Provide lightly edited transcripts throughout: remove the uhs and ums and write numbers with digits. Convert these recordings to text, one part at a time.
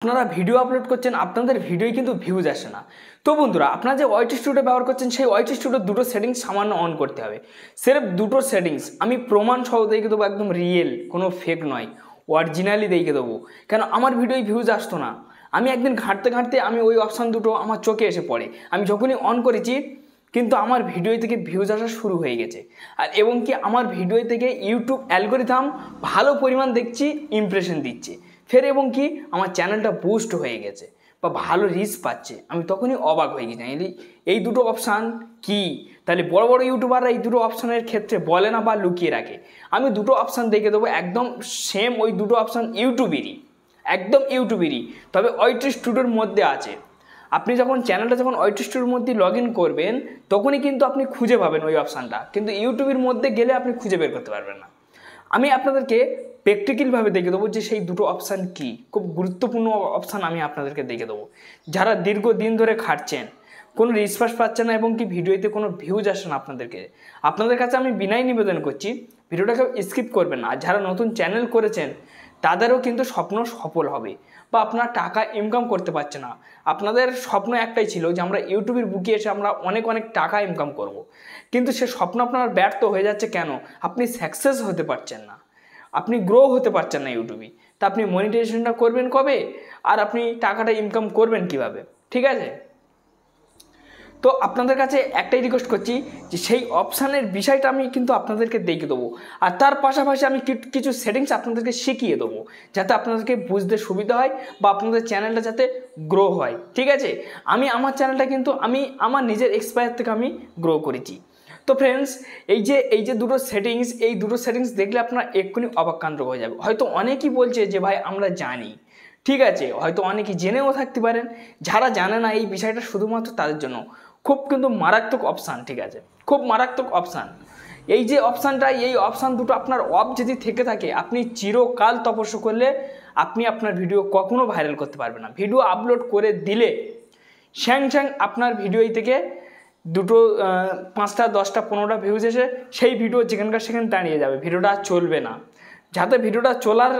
আপনারা video upload করছেন, আপনাদের ভিডিওয় কিন্তু ভিউজ আসে না। তো বন্ধুরা, আপনারা যে ওয়াইটি স্টুডিও ব্যবহার করছেন, সেই ওয়াইটি স্টুডিওর দুটো সেটিংস সামান্য অন করতে হবে। সির্ফ দুটো সেটিংস আমি প্রমাণ সহ দেখে দেবো, একদম রিয়েল, কোনো ফেক নয়, অরিজিনালি দেখে দেবো। কেন আমার ভিডিওয় ভিউজ আসতো না, আমি একদিন ঘাঁটতে ঘাঁটতে আমি ওই অপশান দুটো আমার চোখে এসে পড়ে। আমি যখনই অন করেছি কিন্তু আমার ভিডিও থেকে ভিউজ আসা শুরু হয়ে গেছে। আর এবং কি আমার ভিডিও থেকে ইউটিউব অ্যালগরিদম ভালো পরিমাণ দেখছি ইমপ্রেশন দিচ্ছে ফের, এবং কি আমার চ্যানেলটা বুস্ট হয়ে গেছে বা ভালো রিচ পাচ্ছে। আমি তখনই অবাক হয়ে গেছি, এই দুটো অপশান কি? তাহলে বড় বড় ইউটিউবাররা এই দুটো অপশানের ক্ষেত্রে বলে না বা লুকিয়ে রাখে। আমি দুটো অপশান দেখে দেবো, একদম সেম ওই দুটো অপশান ইউটিউবেরই, একদম ইউটিউবেরই, তবে ওয়াইটি স্টুডিওর মধ্যে আছে। আপনি যখন চ্যানেলটা যখন ওয়াইটি স্টুডিওর মধ্যে লগ ইন করবেন তখনই কিন্তু আপনি খুঁজে পাবেন ওই অপশানটা, কিন্তু ইউটিউবের মধ্যে গেলে আপনি খুঁজে বের করতে পারবেন না। আমি আপনাদেরকে প্র্যাকটিক্যালভাবে দেখে দেবো যে সেই দুটো অপশান কি, খুব গুরুত্বপূর্ণ অপশান আমি আপনাদেরকে দেখে দেবো। যারা দীর্ঘদিন ধরে খাটছেন, কোনো রেসপন্স পাচ্ছেন না এবং কি ভিডিওতে কোনো ভিউজ আসে না আপনাদের কাছে আমি বিনয় নিবেদন করছি, ভিডিওটাকে স্কিপ করবেন না। আর যারা নতুন চ্যানেল করেছেন তাদেরও কিন্তু স্বপ্ন সফল হবে, বা আপনারা টাকা ইনকাম করতে পারছে না। আপনাদের স্বপ্ন একটাই ছিল যে আমরা ইউটিউবের বুকে এসে আমরা অনেক অনেক টাকা ইনকাম করব, কিন্তু সে স্বপ্ন আপনার ব্যর্থ হয়ে যাচ্ছে। কেন? আপনি সাকসেস হতে পারছেন না, আপনি গ্রো হতে পারছেন না ইউটিউবে। তা আপনি মনিটাইজেশনটা করবেন কবে, আর আপনি টাকাটা ইনকাম করবেন কিভাবে? ঠিক আছে, তো আপনাদের কাছে একটাই রিকোয়েস্ট করছি যে সেই অপশানের বিষয়টা আমি কিন্তু আপনাদেরকে দেখিয়ে দেবো, আর তার পাশাপাশি আমি কিছু সেটিংস আপনাদেরকে শিখিয়ে দেবো যাতে আপনাদেরকে বুঝতে সুবিধা হয় বা আপনাদের চ্যানেলটা যাতে গ্রো হয়। ঠিক আছে, আমি আমার চ্যানেলটা কিন্তু আমি আমার নিজের এক্সপায়ার থেকে আমি গ্রো করেছি। তো ফ্রেন্ডস, এই যে দুটো সেটিংস, এই দুটো সেটিংস দেখলে আপনারা এক্ষুনি অবাক্রান্ত হয়ে যাবে। হয়তো অনেকেই বলছে যে ভাই আমরা জানি, ঠিক আছে, হয়তো অনেকেই জেনেও থাকতে পারেন। যারা জানে না এই বিষয়টা শুধুমাত্র তাদের জন্য খুব কিন্তু মারাত্মক অপশান, ঠিক আছে, খুব মারাত্মক অপশান। এই যে অপশানটা, এই অপশান দুটো আপনার অফ যদি থেকে থাকে, আপনি চিরকাল তপস্যা করলে আপনি আপনার ভিডিও কখনো ভাইরাল করতে পারবেন না। ভিডিও আপলোড করে দিলে স্যাং স্যাং আপনার ভিডিও থেকে দুটো 5টা 10টা 15টা ভিউজ এসে সেই ভিডিও যেখানকার সেখানে দাঁড়িয়ে যাবে, ভিডিওটা আর চলবে না। যাতে ভিডিওটা চলার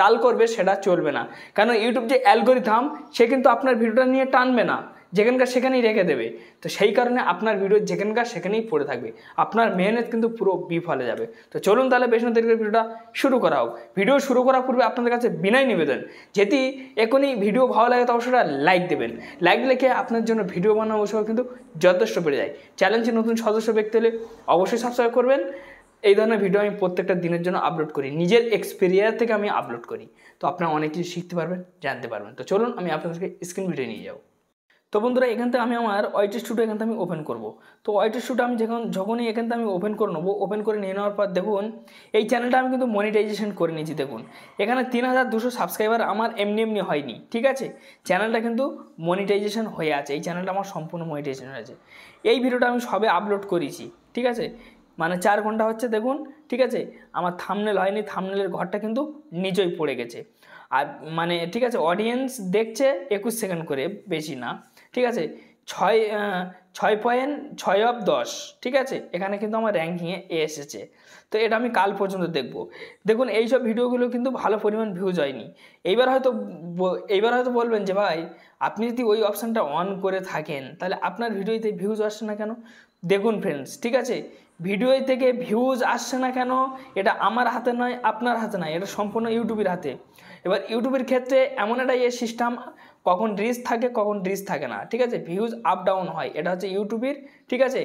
তাল করবে সেটা চলবে না, কারণ ইউটিউব যে অ্যালগরিদম সে কিন্তু আপনার ভিডিওটা নিয়ে টানবে না, যেখানকার সেখানেই রেখে দেবে। তো সেই কারণে আপনার ভিডিও যেখানকার সেখানেই পড়ে থাকবে, আপনার মেহনত কিন্তু পুরো বিফলে যাবে। তো চলুন তাহলে বেশ না দেরি করে ভিডিওটা শুরু করা হোক। ভিডিও শুরু করার পূর্বে আপনাদের কাছে বিনয় নিবেদন, যদি এখনই ভিডিও ভালো লাগে তো অবশ্যই লাইক দেবেন। লাইক দিলে আপনার জন্য ভিডিও বানানো অবশ্যই কিন্তু যথেষ্ট বেড়ে যায়। চ্যানেলটি নতুন সদস্য ব্যক্তি হলে অবশ্যই সাবস্ক্রাইব করবেন। এই ধরনের ভিডিও আমি প্রত্যেকটা দিনের জন্য আপলোড করি, নিজের এক্সপিরিয়েন্স থেকে আমি আপলোড করি, তো আপনারা অনেক কিছু শিখতে পারবেন, জানতে পারবেন। তো চলুন আমি আপনাদেরকে স্ক্রিন ভিডিও নিয়ে যাবো। তো বন্ধুরা, এখান থেকে আমি আমার ওয়াইটি স্টুডিও এখান থেকে আমি ওপেন করব। তো ওয়াইটি স্টুডিও আমি যখনই এখান থেকে আমি ওপেন করে নেবো, ওপেন করে নিয়ে নেওয়ার পর দেখুন এই চ্যানেলটা আমি কিন্তু মনিটাইজেশন করে নিয়েছি। দেখুন এখানে 3200 সাবস্ক্রাইবার আমার এমনি হয়নি, ঠিক আছে, চ্যানেলটা কিন্তু মনিটাইজেশন হয়ে আছে। এই চ্যানেলটা আমার সম্পূর্ণ মনিটাইজেশন হয়েছে। এই ভিডিওটা আমি সবে আপলোড করেছি, ঠিক আছে, 4 ঘন্টা হচ্ছে। দেখুন, ঠিক আছে, আমার থাম্বনেল হয়নি, থাম্বনেলের ঘরটা কিন্তু নিচেই পড়ে গেছে। আর ঠিক আছে, অডিয়েন্স দেখছে 21 সেকেন্ড করে, বেশি না, ঠিক আছে, 6.6/10, ঠিক আছে, এখানে কিন্তু আমার র্যাঙ্কিংয়ে এসেছে। তো এটা আমি কাল পর্যন্ত দেখব। দেখুন এইসব ভিডিওগুলো কিন্তু ভালো পরিমাণ ভিউজ হয়নি। এইবার হয়তো বলবেন যে ভাই আপনি যদি ওই অপশানটা অন করে থাকেন তাহলে আপনার ভিডিওতে ভিউজ আসছে না কেন? দেখুন ফ্রেন্ডস, ঠিক আছে, ভিডিও থেকে ভিউজ আসছে না কেন এটা আমার হাতে নয়, আপনার হাতে নয়, এটা সম্পূর্ণ ইউটিউবের হাতে। এবার ইউটিউবের ক্ষেত্রে এমন একটা সিস্টেম, কখন রিচ থাকে কখন রিচ থাকে না, ঠিক আছে, ভিউজ আপ ডাউন হয়, এটা হচ্ছে ইউটিউবের, ঠিক আছে,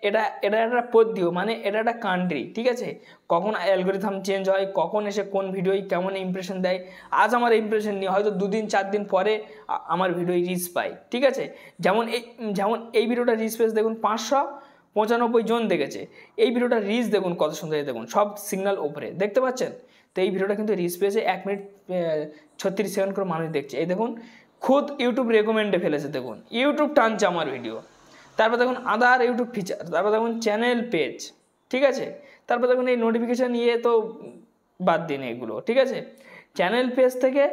এটা একটা পদ্ধতি, এটা একটা কান্ট্রি, ঠিক আছে, কখন অ্যালগরিদম চেঞ্জ হয়, কখন এসে কোন ভিডিও কেমন ইমপ্রেশন দেয়। আজ আমার ইমপ্রেশন নিয়ে হয়তো 2 দিন 4 দিন পরে আমার ভিডিও রিচ পায়, ঠিক আছে, যেমন এই ভিডিওটা রিচ পেয়েছে দেখুন 595 জন দেখেছে। এই ভিডিওটা রিচ দেখুন কত সুন্দর, দেখুন সব সিগন্যাল ওপরে দেখতে পাচ্ছেন। তো এই ভিডিওটা কিন্তু রিচ পেয়েছে 1 মিনিট 36 সেকেন্ড করে মানুষ দেখছে। এই দেখুন খুদ ইউটিউব রেকমেন্ডে ফেলেছে, দেখুন ইউটিউব টানছে আমার ভিডিও। তারপর দেখুন আদার ইউটিউব ফিচার, তারপর দেখুন চ্যানেল পেজ, ঠিক আছে, তারপর দেখুন এই নোটিফিকেশান তো বাদ দিন এগুলো, ঠিক আছে, চ্যানেল পেজ থেকে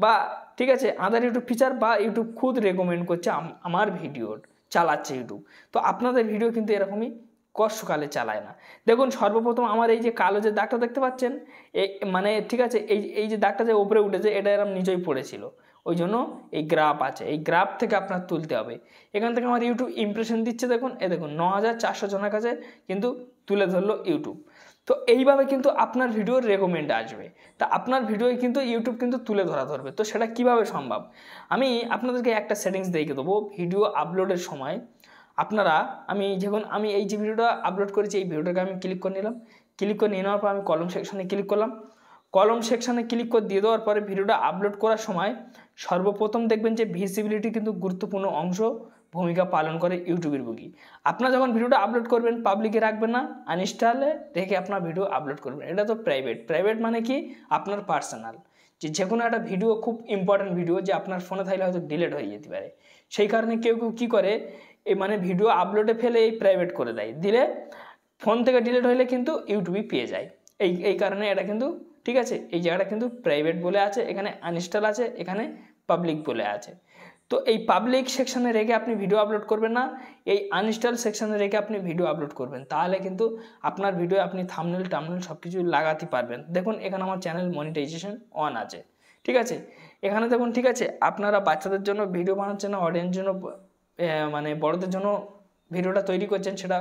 বা, ঠিক আছে, আদার ইউটিউব ফিচার বা ইউটিউব খুদ রেকমেন্ড করছে আমার ভিডিও চালাচ্ছে ইউটিউব। তো আপনাদের ভিডিও কিন্তু এরকমই কষ্টকালে চালায় না। দেখুন সর্বপ্রথম আমার এই যে কালো যে দাগটা দেখতে পাচ্ছেন, এই মানে ঠিক আছে, এই যে দাগটা যে উপরে উঠেছে এটা এরকম নিচেই পড়েছিল, ওই জন্য এই গ্রাফ আছে, এই গ্রাফ থেকে আপনার তুলতে হবে। এখান থেকে আমার ইউটিউব ইমপ্রেশন দিচ্ছে, দেখুন এই দেখুন 9400 জনের কাছে কিন্তু তুলে ধরলো ইউটিউব। তো এইভাবে কিন্তু আপনার ভিডিওর রেকমেন্ড আসবে, তা আপনার ভিডিও কিন্তু ইউটিউব কিন্তু তুলে ধরবে। তো সেটা কিভাবে সম্ভব, আমি আপনাদেরকে একটা সেটিংস দেখিয়ে দেবো। ভিডিও আপলোডের সময় আপনারা আমি এই যে ভিডিওটা আপলোড করেছি এই ভিডিওটাকে আমি ক্লিক করে নিলাম, ক্লিক করে নিয়ে নেওয়ার পর আমি কলম সেকশানে ক্লিক করলাম, কলম সেকশানে ক্লিক করে দিয়ে দেওয়ার পরে ভিডিওটা আপলোড করার সময় সর্বপ্রথম দেখবেন যে ভিজিবিলিটি কিন্তু গুরুত্বপূর্ণ অংশ ভূমিকা পালন করে ইউটিউবের বুকি। আপনারা যখন ভিডিওটা আপলোড করবেন পাবলিকে রাখবেন না, আনইনস্টলে রেখে আপনার ভিডিও আপলোড করবেন। এটা তো প্রাইভেট মানে কি আপনার পার্সোনাল, যে কোনো একটা ভিডিও খুব ইম্পর্টেন্ট ভিডিও যে আপনার ফোনে থাকলে হয়তো ডিলিট হয়ে যেতে পারে, সেই কারণে কেউ কী করে এই মানে ভিডিও আপলোডে ফেলে এই প্রাইভেট করে দেয়, দিলে ফোন থেকে ডিলিট হলে কিন্তু ইউটিউবই পেয়ে যায়। এই কারণে এটা কিন্তু ঠিক আছে, এই জায়গাটা কিন্তু প্রাইভেট বলে আছে, এখানে আনইনস্টল আছে, এখানে পাবলিক বলে আছে। তো এই পাবলিক সেকশানে রেখে আপনি ভিডিও আপলোড করবেন না, এই আনইনস্টল সেকশানে রেখে আপনি ভিডিও আপলোড করবেন, তাহলে কিন্তু আপনার ভিডিও আপনি থাম্বনেল সব কিছু লাগাতে পারবেন। দেখুন এখানে আমার চ্যানেল মনিটাইজেশন অন আছে, ঠিক আছে। এখানে দেখুন ঠিক আছে, আপনারা বাচ্চাদের জন্য ভিডিও বানাচ্ছেন না, অডিয়েন্স জন্য মানে বড়দের জন্য ভিডিওটা তৈরি করছেন, সেটা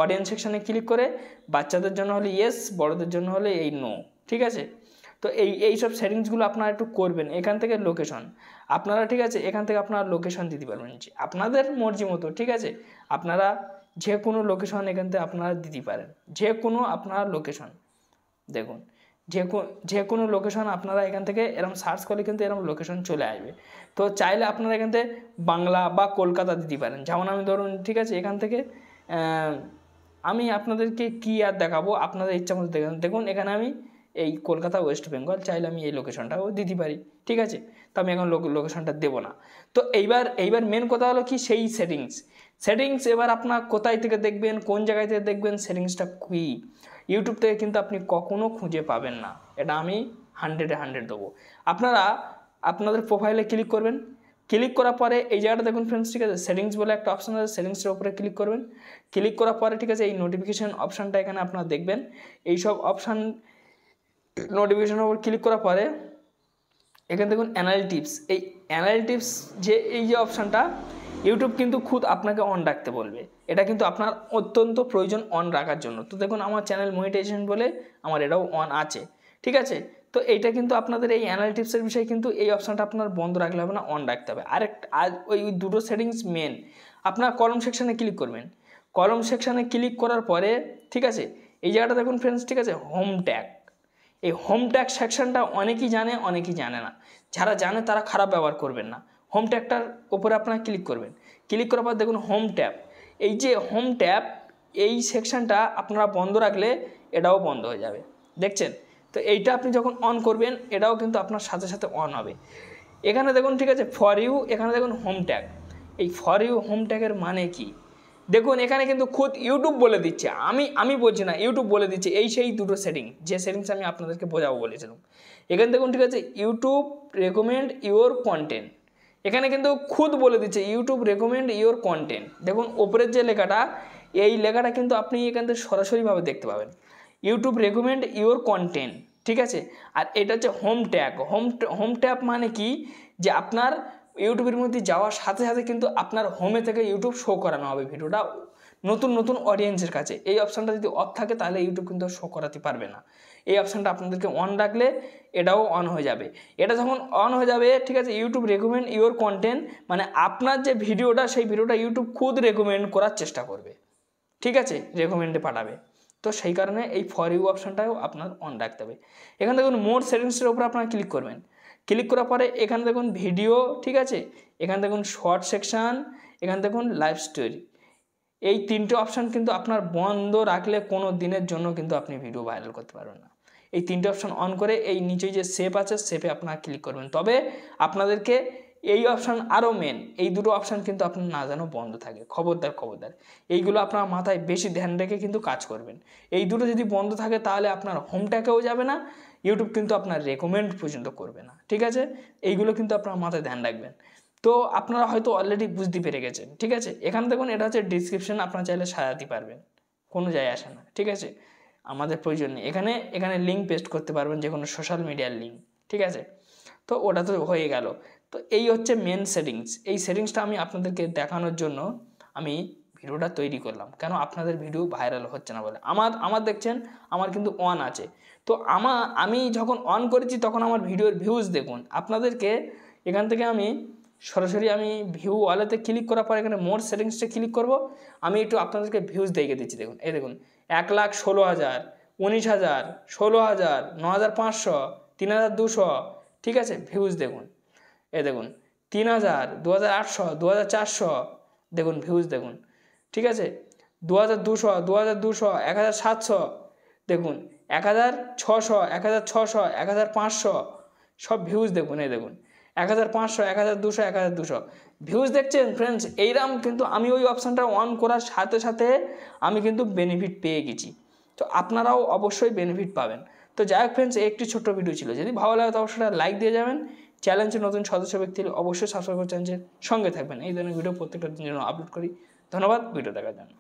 অডিয়েন্স সেকশানে ক্লিক করে বাচ্চাদের জন্য হলে ইয়েস, বড়দের জন্য হলে এই নো, ঠিক আছে। তো এই সব সেটিংসগুলো আপনারা একটু করবেন। এখান থেকে লোকেশন আপনারা ঠিক আছে, এখান থেকে আপনারা লোকেশন দিতে পারবেন আপনাদের মর্জি মতো, ঠিক আছে। আপনারা যে কোনো লোকেশন এখান থেকে আপনারা দিতে পারেন, যে কোনো আপনার লোকেশন, দেখুন যে কোনো লোকেশন আপনারা এখান থেকে এরকম সার্চ করলে কিন্তু এরকম লোকেশন চলে আসবে। তো চাইলে আপনারা এখান থেকে বাংলা বা কলকাতা দিতে পারেন। যেমন আমি ধরুন ঠিক আছে, এখান থেকে আমি আপনাদেরকে কি আর দেখাবো, আপনাদের ইচ্ছা মতো দেখুন এখানে আমি এই কলকাতা ওয়েস্ট বেঙ্গল, চাইলে আমি এই লোকেশনটাও দিতে পারি, ঠিক আছে। তো আমি এখন লোকেশনটা দেবো না। তো এইবার মেন কথা হলো কি, সেই সেটিংস এবার আপনার কোথায় থেকে দেখবেন, কোন জায়গায় থেকে দেখবেন, সেটিংসটা কী ইউটিউব থেকে কিন্তু আপনি কখনো খুঁজে পাবেন না, এটা আমি 100-এ 100 দেবো। আপনারা আপনাদের প্রোফাইলে ক্লিক করবেন, ক্লিক করার পরে এই জায়গাটা দেখুন ফ্রেন্ডস, ঠিক আছে, সেটিংস বলে একটা অপশান আছে, সেটিংসের উপরে ক্লিক করবেন। ক্লিক করার পরে ঠিক আছে, এই নোটিফিকেশান অপশানটা এখানে আপনারা দেখবেন। এইসব অপশান নোটিফিকেশনের উপর ক্লিক করার পরে এখানে দেখুন অ্যানালিটিক্স, এই অ্যানালিটিক্স এই যে অপশানটা ইউটিউব কিন্তু খুদ আপনাকে অন রাখতে বলবে, এটা কিন্তু আপনার অত্যন্ত প্রয়োজন অন রাখার জন্য। তো দেখুন আমার চ্যানেল মনিটাইজেশন বলে আমার এটাও অন আছে, ঠিক আছে। তো এইটা কিন্তু আপনাদের এই অ্যানালিটিক্সের বিষয়ে কিন্তু এই অপশানটা আপনার বন্ধ রাখলে হবে না, অন রাখতে হবে। আর ওই দুটো সেটিংস মেন। আপনার কলম সেকশানে ক্লিক করবেন, কলম সেকশানে ক্লিক করার পরে ঠিক আছে, এই জায়গাটা দেখুন ফ্রেন্ডস, ঠিক আছে, হোম ট্যাগ, এই হোম ট্যাগ সেকশনটা অনেকেই জানে অনেকেই জানে না, যারা জানে তারা খারাপ ব্যবহার করবেন না। হোম ট্যাগটার উপরে আপনারা ক্লিক করবেন, ক্লিক করার পর দেখুন হোম ট্যাব, এই যে হোম ট্যাব এই সেকশনটা আপনারা বন্ধ রাখলে এটাও বন্ধ হয়ে যাবে, দেখছেন। তো এইটা আপনি যখন অন করবেন এটাও কিন্তু আপনার সাথে সাথে অন হবে। এখানে দেখুন ঠিক আছে ফর ইউ, এখানে দেখুন হোম ট্যাগ, এই ফর ইউ হোম ট্যাগের মানে কি দেখুন, এখানে কিন্তু খুদ ইউটিউব বলে দিচ্ছে, আমি বলছি না, ইউটিউব বলে দিচ্ছে সেই দুটো সেটিংস আমি আপনাদেরকে বোঝাবো বলেছিলাম। এখানে দেখুন ঠিক আছে, ইউটিউব রেকমেন্ড ইউর কন্টেন্ট, এখানে কিন্তু খুদ বলে দিচ্ছে ইউটিউব রেকমেন্ড ইউর কন্টেন্ট। দেখুন ওপরের যে লেখাটা, এই লেখাটা কিন্তু আপনি এখান থেকে সরাসরিভাবে দেখতে পাবেন, ইউটিউব রেকমেন্ড ইউর কন্টেন্ট, ঠিক আছে। আর এটা হচ্ছে হোম ট্যাগ, হোম ট্যাগ মানে কি, যে আপনার ইউটিউবের মধ্যে যাওয়ার সাথে সাথে কিন্তু আপনার হোমে থেকে ইউটিউব শো করানো হবে ভিডিওটা নতুন অডিয়েন্সের কাছে। এই অপশানটা যদি অফ থাকে তাহলে ইউটিউব কিন্তু শো করাতে পারবে না। এই অপশানটা আপনাদেরকে অন রাখলে এটাও অন হয়ে যাবে। এটা যখন অন হয়ে যাবে ঠিক আছে, ইউটিউব রেকমেন্ড ইউর কন্টেন্ট মানে আপনার যে ভিডিওটা সেই ভিডিওটা ইউটিউব খুদ রেকমেন্ড করার চেষ্টা করবে, ঠিক আছে, রেকমেন্ডে পাঠাবে। তো সেই কারণে এই ফর ইউ অপশানটাও আপনার অন রাখতে হবে। এখানে দেখুন মোর সেটিংসের উপর আপনারা ক্লিক করবেন, ক্লিক করার পরে এখানে দেখুন ভিডিও, ঠিক আছে, এখানে দেখুন শর্ট সেকশান, এখানে দেখুন লাইভ স্টোরি, এই তিনটে অপশান কিন্তু আপনার বন্ধ রাখলে কোনো দিনের জন্য কিন্তু আপনি ভিডিও ভাইরাল করতে পারবেন না। এই তিনটে অপশান অন করে এই নিচে যে সেভ আছে সেভে আপনারা ক্লিক করবেন, তবে আপনাদেরকে এই অপশান আরও মেন, এই দুটো অপশান কিন্তু আপনার না যেন বন্ধ থাকে, খবরদার এইগুলো আপনার মাথায় বেশি ধ্যান রেখে কিন্তু কাজ করবেন। এই দুটো যদি বন্ধ থাকে তাহলে আপনার হোম ট্যাগেও যাবে না, ইউটিউব কিন্তু আপনার রেকমেন্ড পর্যন্ত করবে না, ঠিক আছে। এইগুলো কিন্তু আপনার মাথায় ধ্যান রাখবেন। তো আপনারা হয়তো অলরেডি বুঝতে পেরে গেছেন, ঠিক আছে। এখানে দেখুন এটা হচ্ছে ডিসক্রিপশন, আপনারা চাইলে সাজাতে পারবেন, কোনো যায় আসে না, ঠিক আছে। আমাদের প্রয়োজন নেই। এখানে লিঙ্ক পেস্ট করতে পারবেন, যে কোনো সোশ্যাল মিডিয়ার লিঙ্ক, ঠিক আছে। তো ওটা তো হয়ে গেল। তো এই হচ্ছে মেন সেটিংস। এই সেটিংসটা আমি আপনাদেরকে দেখানোর জন্য আমি ভিডিওটা তৈরি করলাম, কেন আপনাদের ভিডিও ভাইরাল হচ্ছে না বলে। আমার দেখছেন আমার কিন্তু অন আছে। তো আমি যখন অন করেছি তখন আমার ভিডিওর ভিউজ দেখুন। আপনাদেরকে এখান থেকে আমি সরাসরি ভিউ ওয়ালেতে ক্লিক করার পর এখানে মোর সেটিংসে ক্লিক করব। আমি একটু আপনাদেরকে ভিউজ দেখে দিচ্ছি। দেখুন, এই দেখুন 1,16,000, 19,000, 16,000, 9,500, 3,200, ঠিক আছে। ভিউজ দেখুন, এই দেখুন 3,000, 2,800, 2,400, দেখুন ভিউজ দেখুন, ঠিক আছে। 2,200, 2,200, 1,700, দেখুন 1,600, 1,600, 1,500, সব ভিউজ দেখুন। এই দেখুন 1,500, 1,200, 1,200 ভিউজ দেখছেন ফ্রেন্ডস। এইরকম কিন্তু আমি ওই অপশানটা অন করার সাথে সাথে আমি কিন্তু বেনিফিট পেয়ে গেছি। তো আপনারাও অবশ্যই বেনিফিট পাবেন। তো যাই হোক ফ্রেন্ডস, একটি ছোট্ট ভিডিও ছিল। যদি ভালো লাগে তো অবশ্যই লাইক দিয়ে যাবেন। চ্যানেলের নতুন সদস্য ব্যক্তি অবশ্যই সাবস্ক্রাইব করে চ্যানেলের সঙ্গে থাকবেন। এই ধরনের ভিডিও প্রত্যেকটা দিনের জন্য আপলোড করি। ধন্যবাদ ভিডিও দেখার জন্য।